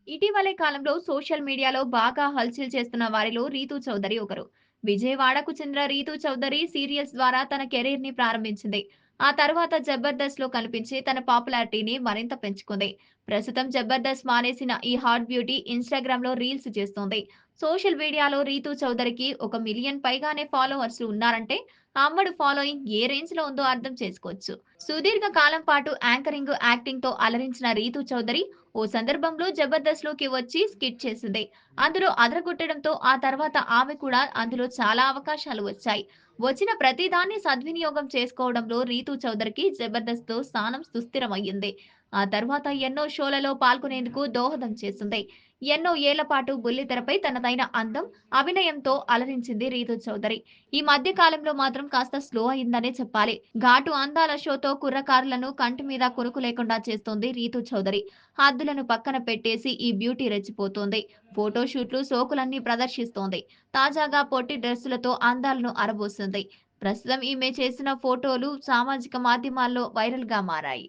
ఇటీవలే కాలంలో సోషల్ మీడియాలో బాగా హల్చల్ చేస్తున్న వారిలో రీతూ చౌదరి ఒకరు. విజయవాడకు చెందిన రీతూ చౌదరి సీరియల్స్ ద్వారా తన కెరీర్ ని ప్రారంభించింది. ఆ తర్వాత జబర్దస్త్ లో కనిపించి తన పాపులారిటీని మరింత పెంచుకుంది. ప్రస్తుతం జబర్దస్త్ మానేసిన ఈ హాట్ బ్యూటీ ఇన్‌స్టాగ్రామ్ లో రీల్స్ చేస్తోంది. సోషల్ మీడియాలో రీతూ చౌదరికి 1 మిలియన్ పైగానే ఫాలోవర్స్ ఉన్నారంటే ఆ అమ్మడు ఫాలోయింగ్ ఏ రేంజ్ లో ఉందో అర్థం చేసుకోవచ్చు. సుదీర్ఘ కాలం పాటు యాంకరింగ్, యాక్టింగ్ తో అలరించిన రీతూ చౌదరి ఓ సందర్భంలో జబర్దస్త్‌లోకి వచ్చి స్కిట్ చేసింది. అందులో అదరగొట్టడంతో ఆ తర్వాత ఆమె కూడా అందులో చాలా అవకాశాలు వచ్చాయి. వచ్చిన ప్రతి దాన్ని సద్వినియోగం చేసుకోవడంలో రీతూ చౌదరికి జబర్దస్త్‌తో స్థానం సుస్థిరమయ్యింది. ఆ తర్వాత ఎన్నో షోలలో పాల్గొనేందుకు దోహదం చేసింది. ఎన్నో ఏళ్ల పాటు బుల్లితెరపై తనదైన అందం, అభినయంతో అలరించింది రీతూ చౌదరి. ఈ మధ్య కాలంలో మాత్రం కాస్త స్లో అయిందనే చెప్పాలి. ఘాటు అందాల షోతో కుర్రకారులను కంటి మీద కునుకు లేకుండా చేస్తోంది రీతూ చౌదరి. హద్దులను పక్కన పెట్టేసి ఈ బ్యూటీ రెచ్చిపోతోంది. ఫోటోషూట్లు, సోకులన్నీ ప్రదర్శిస్తోంది. తాజాగా పొట్టి డ్రెస్సులతో అందాలను అరబోసింది. ప్రస్తుతం ఈమె చేసిన ఫోటోలు సామాజిక మాధ్యమాల్లో వైరల్‌గా మారాయి.